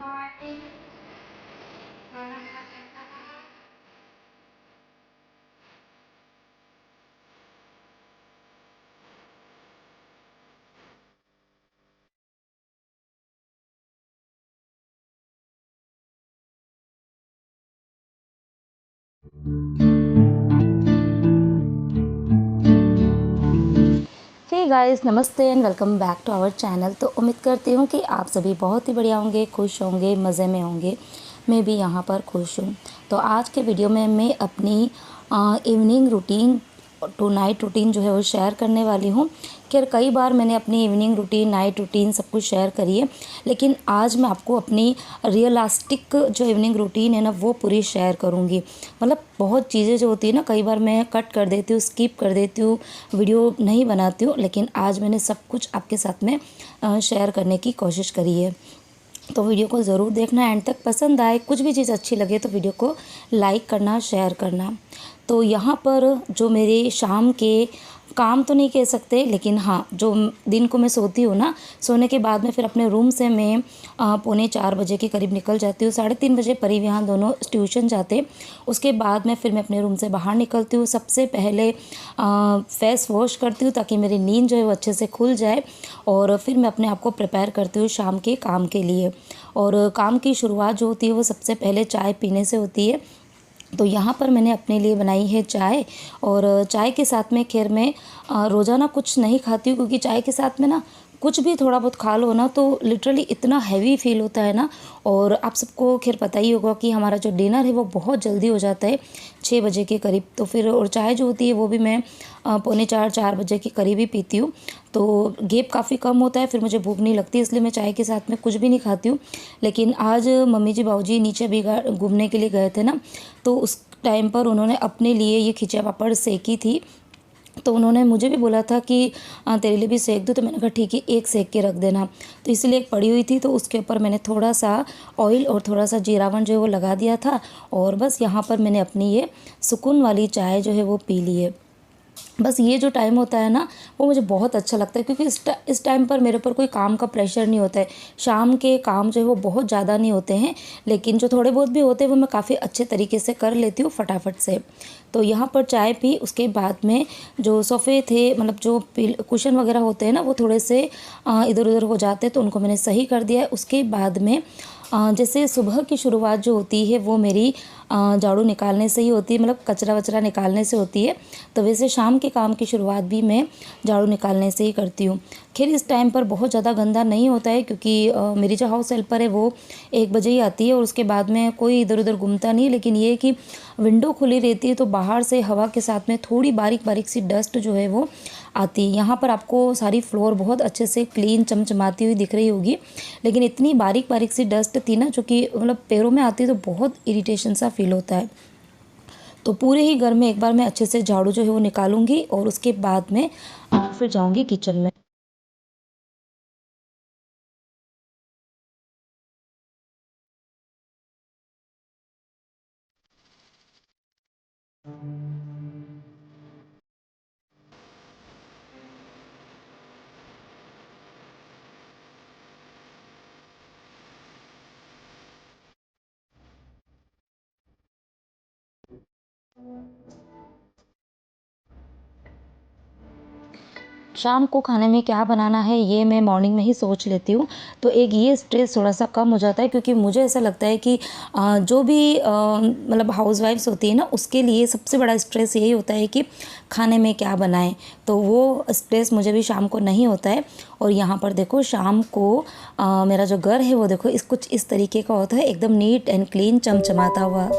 हे guys, नमस्ते and welcome back to our channel. तो उम्मीद करती हूँ कि आप सभी बहुत ही बढ़िया होंगे, खुश होंगे, मज़े में होंगे। मैं भी यहाँ पर खुश हूँ। तो आज के वीडियो में मैं अपनी evening routine to night routine जो है वो शेयर करने वाली हूँ। खैर कई बार मैंने अपनी इवनिंग रूटीन, नाइट रूटीन सब कुछ शेयर करी है, लेकिन आज मैं आपको अपनी रियलिस्टिक जो इवनिंग रूटीन है ना वो पूरी शेयर करूँगी। मतलब बहुत चीज़ें जो होती है ना, कई बार मैं कट कर देती हूँ, स्किप कर देती हूँ, वीडियो नहीं बनाती हूँ, लेकिन आज मैंने सब कुछ आपके साथ में शेयर करने की कोशिश करी है। तो वीडियो को ज़रूर देखना, एंड तक पसंद आए, कुछ भी चीज़ अच्छी लगे तो वीडियो को लाइक करना, शेयर करना। तो यहाँ पर जो मेरे शाम के काम तो नहीं कह सकते, लेकिन हाँ, जो दिन को मैं सोती हूँ ना, सोने के बाद में फिर अपने रूम से मैं 3:45 के करीब निकल जाती हूँ। 3:30 बजे परीव यहाँ दोनों ट्यूशन जाते। उसके बाद में फिर मैं अपने रूम से बाहर निकलती हूँ। सबसे पहले फेस वॉश करती हूँ ताकि मेरी नींद जो है वो अच्छे से खुल जाए, और फिर मैं अपने आप को प्रिपेयर करती हूँ शाम के काम के लिए। और काम की शुरुआत जो होती है वो सबसे पहले चाय पीने से होती है। तो यहाँ पर मैंने अपने लिए बनाई है चाय, और चाय के साथ में खैर मैं रोज़ाना कुछ नहीं खाती हूँ, क्योंकि चाय के साथ में ना कुछ भी थोड़ा बहुत खा लो ना तो लिटरली इतना हैवी फील होता है ना। और आप सबको खैर पता ही होगा कि हमारा जो डिनर है वो बहुत जल्दी हो जाता है, 6 बजे के करीब। तो फिर और चाय जो होती है वो भी मैं 3:45-4 बजे के करीब ही पीती हूँ। तो गैप काफ़ी कम होता है, फिर मुझे भूख नहीं लगती, इसलिए मैं चाय के साथ में कुछ भी नहीं खाती हूँ। लेकिन आज मम्मी जी बाबूजी नीचे भी घूमने के लिए गए थे ना, तो उस टाइम पर उन्होंने अपने लिए ये खिचिया पापड़ सेकी थी। तो उन्होंने मुझे भी बोला था कि तेरे लिए भी सेक दूँ, तो मैंने कहा ठीक है, एक सेक के रख देना। तो इसलिए एक पड़ी हुई थी, तो उसके ऊपर मैंने थोड़ा सा ऑयल और थोड़ा सा जीरावन जो है वो लगा दिया था, और बस यहाँ पर मैंने अपनी ये सुकून वाली चाय जो है वो पी ली है। बस ये जो टाइम होता है ना वो मुझे बहुत अच्छा लगता है, क्योंकि इस टाइम पर मेरे ऊपर कोई काम का प्रेशर नहीं होता है। शाम के काम जो है वो बहुत ज़्यादा नहीं होते हैं, लेकिन जो थोड़े बहुत भी होते हैं वो मैं काफ़ी अच्छे तरीके से कर लेती हूँ फटाफट से। तो यहाँ पर चाय पी, उसके बाद में जो सोफ़े थे, मतलब जो कुशन वगैरह होते हैं ना वो थोड़े से इधर उधर हो जाते हैं, तो उनको मैंने सही कर दिया है। उसके बाद में जैसे सुबह की शुरुआत जो होती है वो मेरी झाड़ू निकालने से ही होती है, मतलब कचरा वचरा निकालने से होती है। तो वैसे शाम के काम की शुरुआत भी मैं झाड़ू निकालने से ही करती हूँ। खैर इस टाइम पर बहुत ज़्यादा गंदा नहीं होता है, क्योंकि मेरी जो हाउस हेल्पर है वो 1 बजे ही आती है, और उसके बाद में कोई इधर उधर घूमता नहीं है। लेकिन ये है कि विंडो खुली रहती है, तो बाहर से हवा के साथ में थोड़ी बारीक बारीक सी डस्ट जो है वो आती है। यहाँ पर आपको सारी फ्लोर बहुत अच्छे से क्लीन चमचमाती हुई दिख रही होगी, लेकिन इतनी बारीक बारीक सी डस्ट थी ना, जो कि मतलब पैरों में आती है तो बहुत इरिटेशन सा फील होता है। तो पूरे ही घर में एक बार मैं अच्छे से झाड़ू जो है वो निकालूंगी, और उसके बाद में फिर जाऊंगी किचन में। शाम को खाने में क्या बनाना है ये मैं मॉर्निंग में ही सोच लेती हूँ, तो एक ये स्ट्रेस थोड़ा सा कम हो जाता है। क्योंकि मुझे ऐसा लगता है कि जो भी मतलब हाउसवाइफ्स होती है ना, उसके लिए सबसे बड़ा स्ट्रेस यही होता है कि खाने में क्या बनाएं। तो वो स्ट्रेस मुझे भी शाम को नहीं होता है। और यहाँ पर देखो शाम को मेरा जो घर है वो देखो कुछ इस तरीके का होता है, एकदम नीट एंड क्लीन चमचमाता हुआ।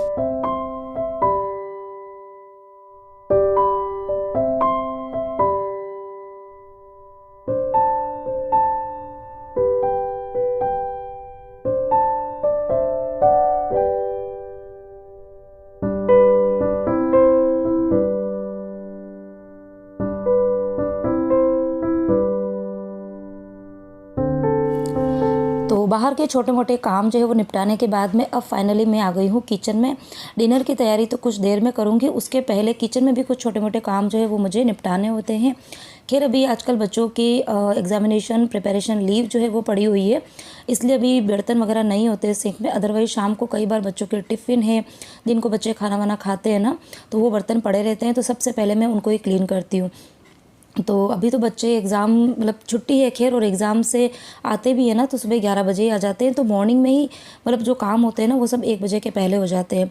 तो बाहर के छोटे मोटे काम जो है वो निपटाने के बाद में अब फाइनली मैं आ गई हूँ किचन में। डिनर की तैयारी तो कुछ देर में करूँगी, उसके पहले किचन में भी कुछ छोटे मोटे काम जो है वो मुझे निपटाने होते हैं। खैर अभी आजकल बच्चों की एग्ज़ामिनेशन प्रिपरेशन लीव जो है वो पड़ी हुई है, इसलिए अभी बर्तन वगैरह नहीं होते सिंक में। अदरवाइज़ शाम को कई बार बच्चों के टिफ़िन है, जिनको बच्चे खाना वाना खाते हैं ना, तो वो बर्तन पड़े रहते हैं, तो सबसे पहले मैं उनको ही क्लीन करती हूँ। तो अभी तो बच्चे एग्ज़ाम मतलब छुट्टी है खैर, और एग्ज़ाम से आते भी है ना तो सुबह 11 बजे ही आ जाते हैं, तो मॉर्निंग में ही मतलब जो काम होते हैं ना वो सब 1 बजे के पहले हो जाते हैं।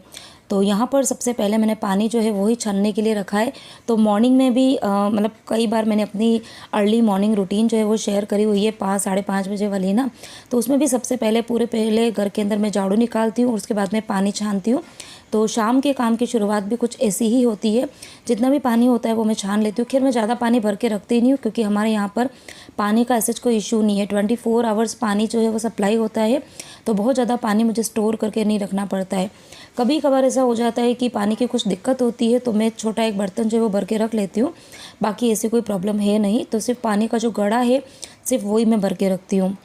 तो यहाँ पर सबसे पहले मैंने पानी जो है वो ही छानने के लिए रखा है। तो मॉर्निंग में भी मतलब कई बार मैंने अपनी अर्ली मॉर्निंग रूटीन जो है वो शेयर करी हुई है, 5 साढ़े 5 बजे वाली ना। तो उसमें भी सबसे पहले घर के अंदर मैं झाड़ू निकालती हूँ और उसके बाद में पानी छानती हूँ। तो शाम के काम की शुरुआत भी कुछ ऐसी ही होती है, जितना भी पानी होता है वो मैं छान लेती हूँ। खैर मैं ज़्यादा पानी भर के रखती नहीं हूँ, क्योंकि हमारे यहाँ पर पानी का ऐसा कोई इशू नहीं है, 24 आवर्स पानी जो है वो सप्लाई होता है, तो बहुत ज़्यादा पानी मुझे स्टोर करके नहीं रखना पड़ता है। कभी कभार ऐसा हो जाता है कि पानी की कुछ दिक्कत होती है, तो मैं छोटा एक बर्तन जो है वो भर के रख लेती हूँ, बाकी ऐसी कोई प्रॉब्लम है नहीं। तो सिर्फ पानी का जो घड़ा है सिर्फ वही मैं भर के रखती हूँ।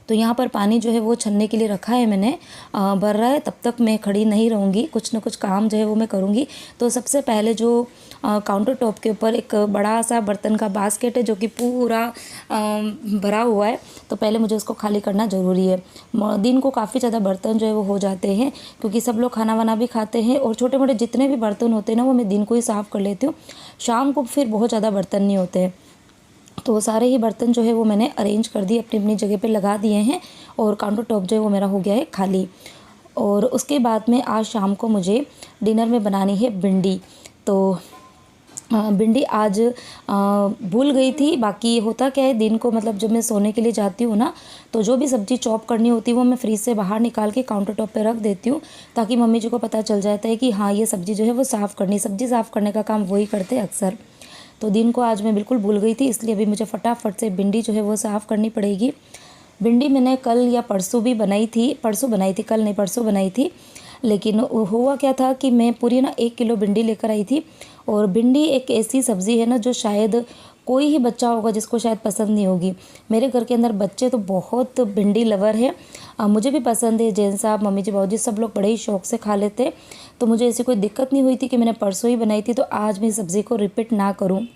तो यहाँ पर पानी जो है वो छन्ने के लिए रखा है मैंने, भर रहा है, तब तक मैं खड़ी नहीं रहूँगी, कुछ ना कुछ काम जो है वो मैं करूँगी। तो सबसे पहले जो काउंटर टॉप के ऊपर एक बड़ा सा बर्तन का बास्केट है जो कि पूरा भरा हुआ है, तो पहले मुझे उसको खाली करना ज़रूरी है। दिन को काफ़ी ज़्यादा बर्तन जो है वो हो जाते हैं, क्योंकि सब लोग खाना वाना भी खाते हैं, और छोटे मोटे जितने भी बर्तन होते हैं ना वो मैं दिन को ही साफ़ कर लेती हूँ। शाम को फिर बहुत ज़्यादा बर्तन नहीं होते हैं। तो सारे ही बर्तन जो है वो मैंने अरेंज कर दिए, अपनी अपनी जगह पे लगा दिए हैं, और काउंटर टॉप जो है वो मेरा हो गया है खाली। और उसके बाद में आज शाम को मुझे डिनर में बनानी है भिंडी। तो भिंडी आज भूल गई थी। बाकी होता क्या है, दिन को मतलब जब मैं सोने के लिए जाती हूँ ना, तो जो भी सब्ज़ी चॉप करनी होती है वो मैं फ्रीज से बाहर निकाल के काउंटर टॉप पे रख देती हूँ, ताकि मम्मी जी को पता चल जाता है कि हाँ ये सब्ज़ी जो है वो साफ़ करनी, सब्ज़ी साफ़ करने का काम वही करते हैं अक्सर। तो दिन को आज मैं बिल्कुल भूल गई थी, इसलिए अभी मुझे फटाफट से भिंडी जो है वो साफ़ करनी पड़ेगी। भिंडी मैंने कल या परसों भी बनाई थी, परसों बनाई थी, कल नहीं परसों बनाई थी। लेकिन हुआ क्या था कि मैं पूरी ना 1 किलो भिंडी लेकर आई थी। और भिंडी एक ऐसी सब्ज़ी है ना जो शायद कोई ही बच्चा होगा जिसको शायद पसंद नहीं होगी। मेरे घर के अंदर बच्चे तो बहुत भिंडी लवर है, मुझे भी पसंद है, जैन साहब, मम्मी जी, बाबू जी सब लोग बड़े ही शौक़ से खा लेते। तो मुझे ऐसी कोई दिक्कत नहीं हुई थी कि मैंने परसों ही बनाई थी तो आज मैं सब्ज़ी को रिपीट ना करूँ।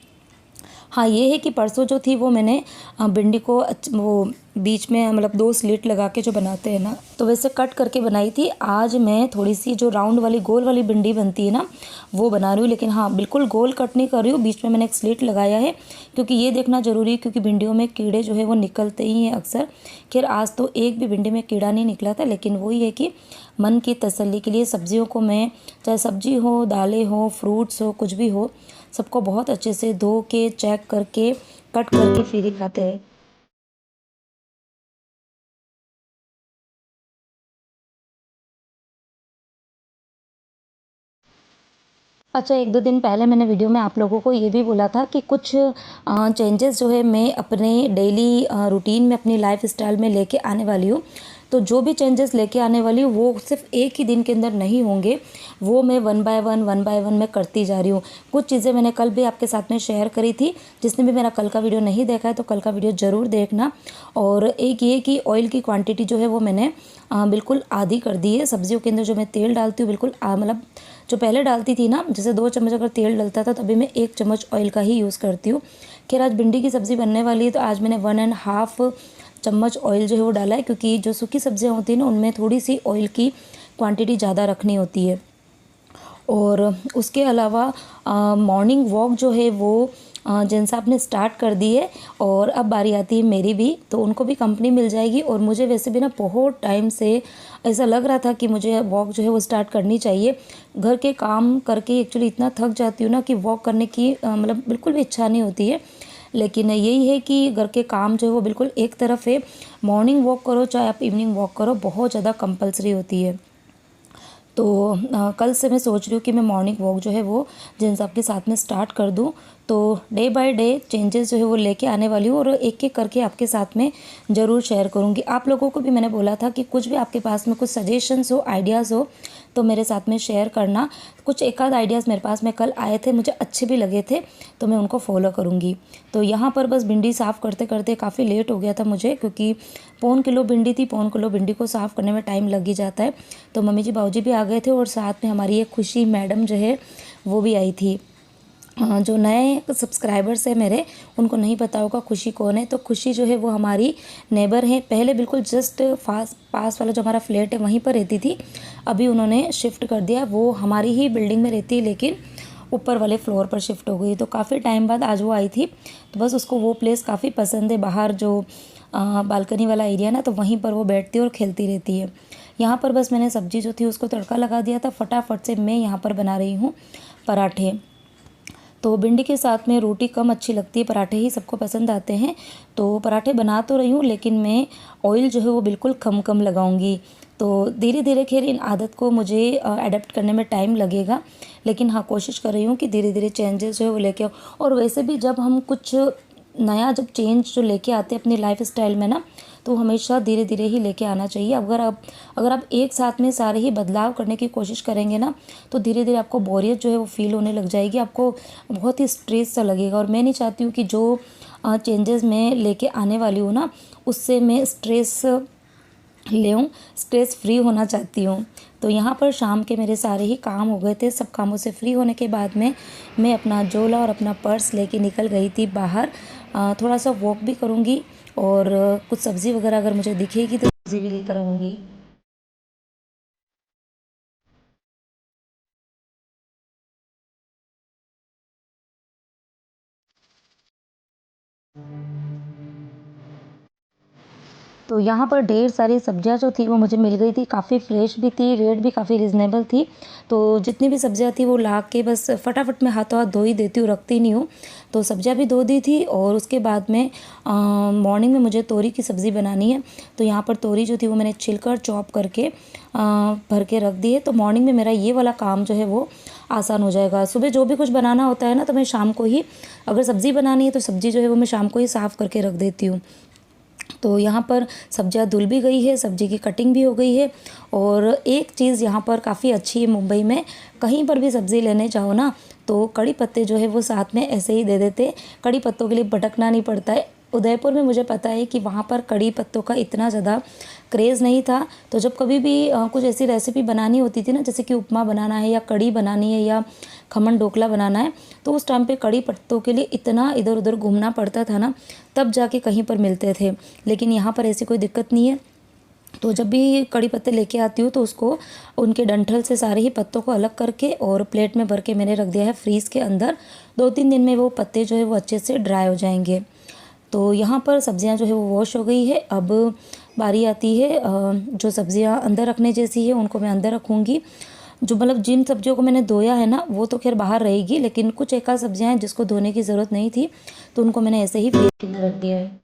हाँ, ये है कि परसों जो थी वो मैंने भिंडी को वो बीच में मतलब 2 स्लिट लगा के जो बनाते हैं ना, तो वैसे कट करके बनाई थी। आज मैं थोड़ी सी जो राउंड वाली गोल वाली भिंडी बनती है ना वो बना रही हूँ, लेकिन हाँ बिल्कुल गोल कट नहीं कर रही हूँ, बीच में मैंने एक स्लिट लगाया है, क्योंकि ये देखना ज़रूरी है, क्योंकि भिंडियों में कीड़े जो है वो निकलते ही हैं अक्सर। खैर आज तो एक भी भिंडी में कीड़ा नहीं निकला था, लेकिन वही है कि मन की तसल्ली के लिए सब्जियों को मैं, चाहे सब्जी हो, दालें हो, फ्रूट्स हो, कुछ भी हो, सबको बहुत अच्छे से धो के, चेक करके, कट करके फिर ही खाते हैं। अच्छा, 1-2 दिन पहले मैंने वीडियो में आप लोगों को ये भी बोला था कि कुछ चेंजेस जो है मैं अपने डेली रूटीन में, अपनी लाइफ़स्टाइल में लेके आने वाली हूँ। तो जो भी चेंजेस लेके आने वाली हूँ वो सिर्फ एक ही दिन के अंदर नहीं होंगे, वो मैं वन बाय वन मैं करती जा रही हूँ। कुछ चीज़ें मैंने कल भी आपके साथ में शेयर करी थी, जिसने भी मेरा कल का वीडियो नहीं देखा है तो कल का वीडियो ज़रूर देखना। और एक ये कि ऑयल की क्वांटिटी जो है वो मैंने बिल्कुल आधी कर दी है। सब्जियों के अंदर जो मैं तेल डालती हूँ बिल्कुल मतलब जो पहले डालती थी ना, जैसे 2 चम्मच अगर तेल डलता था तभी मैं 1 चम्मच ऑयल का ही यूज़ करती हूँ। खैर आज भिंडी की सब्ज़ी बनने वाली है तो आज मैंने 1.5 चम्मच ऑयल जो है वो डाला है, क्योंकि जो सूखी सब्जियाँ होती हैं ना उनमें थोड़ी सी ऑयल की क्वांटिटी ज़्यादा रखनी होती है। और उसके अलावा मॉर्निंग वॉक जो है वो जिन साहब ने स्टार्ट कर दी है, और अब बारी आती है मेरी भी, तो उनको भी कंपनी मिल जाएगी। और मुझे वैसे भी ना बहुत टाइम से ऐसा लग रहा था कि मुझे वॉक जो है वो स्टार्ट करनी चाहिए। घर के काम करके एक्चुअली इतना थक जाती हूँ ना कि वॉक करने की मतलब बिल्कुल भी इच्छा नहीं होती है। लेकिन यही है कि घर के काम जो है वो बिल्कुल एक तरफ है, मॉर्निंग वॉक करो चाहे आप इवनिंग वॉक करो, बहुत ज़्यादा कंपल्सरी होती है। तो कल से मैं सोच रही हूँ कि मैं मॉर्निंग वॉक जो है वो जिन साहब के साथ में स्टार्ट कर दूँ। तो डे बाय डे चेंजेस जो है वो लेके आने वाली हूँ, और एक एक करके आपके साथ में ज़रूर शेयर करूँगी। आप लोगों को भी मैंने बोला था कि कुछ भी आपके पास में कुछ सजेशंस हो, आइडियाज़ हो, तो मेरे साथ में शेयर करना। कुछ एक आध आइडियाज़ मेरे पास में कल आए थे, मुझे अच्छे भी लगे थे, तो मैं उनको फॉलो करूँगी। तो यहाँ पर बस भिंडी साफ़ करते करते काफ़ी लेट हो गया था मुझे, क्योंकि 1.25 किलो भिंडी थी, 1.25 किलो भिंडी को साफ़ करने में टाइम लग ही जाता है। तो मम्मी जी, बाबू जी भी आ गए थे, और साथ में हमारी एक खुशी मैडम जो है वो भी आई थी। जो नए सब्सक्राइबर्स हैं मेरे, उनको नहीं पता होगा खुशी कौन है। तो खुशी जो है वो हमारी नेबर है। पहले बिल्कुल जस्ट पास वाला जो हमारा फ्लैट है वहीं पर रहती थी, अभी उन्होंने शिफ्ट कर दिया। वो हमारी ही बिल्डिंग में रहती है लेकिन ऊपर वाले फ्लोर पर शिफ्ट हो गई। तो काफ़ी टाइम बाद आज वो आई थी, तो बस उसको वो प्लेस काफ़ी पसंद है। बाहर जो बालकनी वाला एरिया ना, तो वहीं पर वो बैठती है और खेलती रहती है। यहाँ पर बस मैंने सब्जी जो थी उसको तड़का लगा दिया था। फटाफट से मैं यहाँ पर बना रही हूँ पराठे। तो भिंडी के साथ में रोटी कम अच्छी लगती है, पराठे ही सबको पसंद आते हैं। तो पराठे बना तो रही हूँ लेकिन मैं ऑयल जो है वो बिल्कुल कम कम लगाऊंगी। तो धीरे धीरे खैर इन आदत को मुझे अडेप्ट करने में टाइम लगेगा, लेकिन हाँ कोशिश कर रही हूँ कि धीरे धीरे चेंजेस जो है वो लेके आओ। और वैसे भी जब हम कुछ नया जब चेंज जो लेके आते हैं अपनी लाइफ स्टाइल में ना, तो हमेशा धीरे धीरे ही लेके आना चाहिए। अगर आप एक साथ में सारे ही बदलाव करने की कोशिश करेंगे ना, तो धीरे धीरे आपको बोरियत जो है वो फील होने लग जाएगी, आपको बहुत ही स्ट्रेस सा लगेगा। और मैं नहीं चाहती हूँ कि जो चेंजेस मैं लेके आने वाली हूँ ना, उससे मैं स्ट्रेस स्ट्रेस फ्री होना चाहती हूँ। तो यहाँ पर शाम के मेरे सारे ही काम हो गए थे। सब कामों से फ्री होने के बाद में मैं अपना झोला और अपना पर्स लेके निकल गई थी बाहर। थोड़ा सा वॉक भी करूँगी और कुछ सब्ज़ी वगैरह अगर मुझे दिखेगी तो सब्ज़ी भी लेकर आऊँगी। तो यहाँ पर ढेर सारी सब्जियाँ जो थी वो मुझे मिल गई थी, काफ़ी फ्रेश भी थी, रेट भी काफ़ी रिजनेबल थी। तो जितनी भी सब्जियाँ थी वो ला के बस फटाफट में हाथों हाथ धो ही देती हूँ, रखती नहीं हूँ। तो सब्जियाँ भी धो दी थी और उसके बाद में मॉर्निंग में मुझे तोरी की सब्ज़ी बनानी है। तो यहाँ पर तोरी जो थी वो मैंने छिलकर चॉप करके भर के रख दी है। तो मॉर्निंग में मेरा ये वाला काम जो है वो आसान हो जाएगा। सुबह जो भी कुछ बनाना होता है ना, तो मैं शाम को ही, अगर सब्ज़ी बनानी है तो सब्ज़ी जो है वो मैं शाम को ही साफ़ करके रख देती हूँ। तो यहाँ पर सब्जियाँ धुल भी गई है, सब्जी की कटिंग भी हो गई है। और एक चीज़ यहाँ पर काफ़ी अच्छी है, मुंबई में कहीं पर भी सब्ज़ी लेने जाओ ना, तो कड़ी पत्ते जो है वो साथ में ऐसे ही दे देते। कड़ी पत्तों के लिए भटकना नहीं पड़ता है। उदयपुर में मुझे पता है कि वहाँ पर कड़ी पत्तों का इतना ज़्यादा क्रेज़ नहीं था। तो जब कभी भी कुछ ऐसी रेसिपी बनानी होती थी ना, जैसे कि उपमा बनाना है या कड़ी बनानी है या खमन ढोकला बनाना है, तो उस टाइम पे कड़ी पत्तों के लिए इतना इधर उधर घूमना पड़ता था ना, तब जाके कहीं पर मिलते थे। लेकिन यहाँ पर ऐसी कोई दिक्कत नहीं है। तो जब भी कड़ी पत्ते लेके आती हूँ तो उसको उनके डंठल से सारे ही पत्तों को अलग करके और प्लेट में भर के मैंने रख दिया है फ्रीज़ के अंदर। 2-3 दिन में वो पत्ते जो है वो अच्छे से ड्राई हो जाएंगे। तो यहाँ पर सब्जियाँ जो है वो वॉश हो गई है। अब बारी आती है जो सब्जियाँ अंदर रखने जैसी है उनको मैं अंदर रखूँगी। जो मतलब जिन सब्जियों को मैंने धोया है ना, वो तो खैर बाहर रहेगी, लेकिन कुछ एक आध सब्जियाँ हैं जिसको धोने की ज़रूरत नहीं थी, तो उनको मैंने ऐसे ही फ्रिज के अंदर रख दिया है।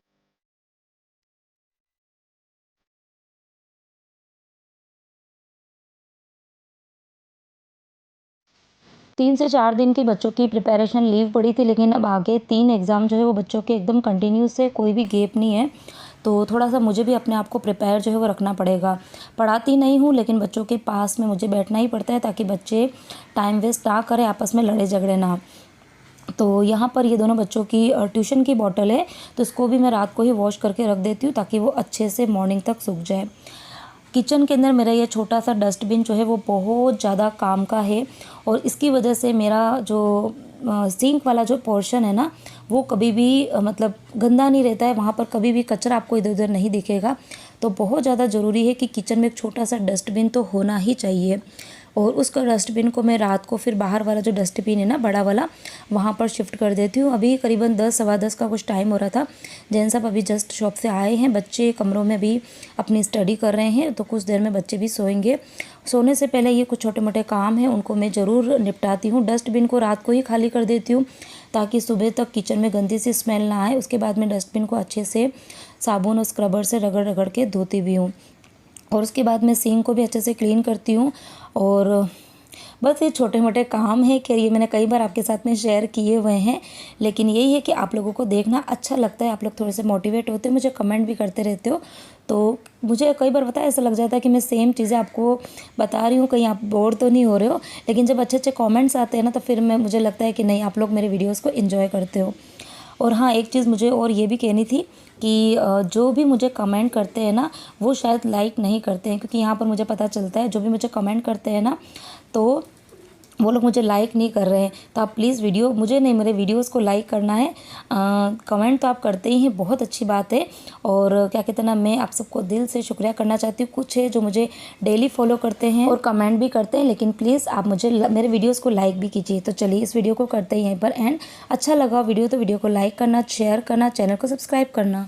3 से 4 दिन की बच्चों की प्रिपरेशन लीव पड़ी थी, लेकिन अब आगे 3 एग्ज़ाम जो है वो बच्चों के एकदम कंटिन्यूस है, कोई भी गैप नहीं है। तो थोड़ा सा मुझे भी अपने आप को प्रिपेयर जो है वो रखना पड़ेगा। पढ़ाती नहीं हूँ लेकिन बच्चों के पास में मुझे बैठना ही पड़ता है, ताकि बच्चे टाइम वेस्ट ना करें, आपस में लड़े झगड़े ना। तो यहाँ पर ये दोनों बच्चों की ट्यूशन की बॉटल है, तो इसको भी मैं रात को ही वॉश करके रख देती हूँ ताकि वो अच्छे से मॉर्निंग तक सूख जाए। किचन के अंदर मेरा ये छोटा सा डस्टबिन जो है वो बहुत ज़्यादा काम का है, और इसकी वजह से मेरा जो सिंक वाला जो पोर्शन है ना, वो कभी भी मतलब गंदा नहीं रहता है। वहाँ पर कभी भी कचरा आपको इधर उधर नहीं दिखेगा। तो बहुत ज़्यादा ज़रूरी है कि किचन में एक छोटा सा डस्टबिन तो होना ही चाहिए। और उस डस्टबिन को मैं रात को फिर बाहर वाला जो डस्टबिन है ना, बड़ा वाला, वहाँ पर शिफ्ट कर देती हूँ। अभी करीबन 10 सवा 10 का कुछ टाइम हो रहा था। जैन साहब अभी जस्ट शॉप से आए हैं, बच्चे कमरों में भी अपनी स्टडी कर रहे हैं, तो कुछ देर में बच्चे भी सोएंगे। सोने से पहले ये कुछ छोटे मोटे काम हैं, उनको मैं ज़रूर निपटाती हूँ। डस्टबिन को रात को ही खाली कर देती हूँ ताकि सुबह तक किचन में गंदी सी स्मेल ना आए। उसके बाद मैं डस्टबिन को अच्छे से साबुन और स्क्रबर से रगड़ रगड़ के धोती भी हूँ। और उसके बाद मैं सिंक को भी अच्छे से क्लीन करती हूँ। और बस ये छोटे मोटे काम हैं कि ये मैंने कई बार आपके साथ में शेयर किए हुए हैं, लेकिन यही है कि आप लोगों को देखना अच्छा लगता है, आप लोग थोड़े से मोटिवेट होते हो, मुझे कमेंट भी करते रहते हो। तो मुझे कई बार पता है ऐसा लग जाता है कि मैं सेम चीज़ें आपको बता रही हूँ, कहीं आप बोर तो नहीं हो रहे हो। लेकिन जब अच्छे अच्छे कमेंट्स आते हैं ना, तो फिर मुझे लगता है कि नहीं, आप लोग मेरे वीडियोज़ को इन्जॉय करते हो। और हाँ, एक चीज़ मुझे और ये भी कहनी थी कि जो भी मुझे कमेंट करते हैं ना, वो शायद लाइक नहीं करते हैं, क्योंकि यहाँ पर मुझे पता चलता है जो भी मुझे कमेंट करते हैं ना, तो वो लोग मुझे लाइक नहीं कर रहे हैं। तो आप प्लीज़ वीडियो मुझे नहीं, मेरे वीडियोस को लाइक करना है। कमेंट तो आप करते ही हैं, बहुत अच्छी बात है। और क्या कहते हैं ना, मैं आप सबको दिल से शुक्रिया करना चाहती हूँ। कुछ है जो मुझे डेली फॉलो करते हैं और कमेंट भी करते हैं, लेकिन प्लीज़ आप मुझे मेरे वीडियोज़ को लाइक भी कीजिए। तो चलिए इस वीडियो को करते हैं यहीं पर एंड। अच्छा लगा वीडियो तो वीडियो को लाइक करना, शेयर करना, चैनल को सब्सक्राइब करना।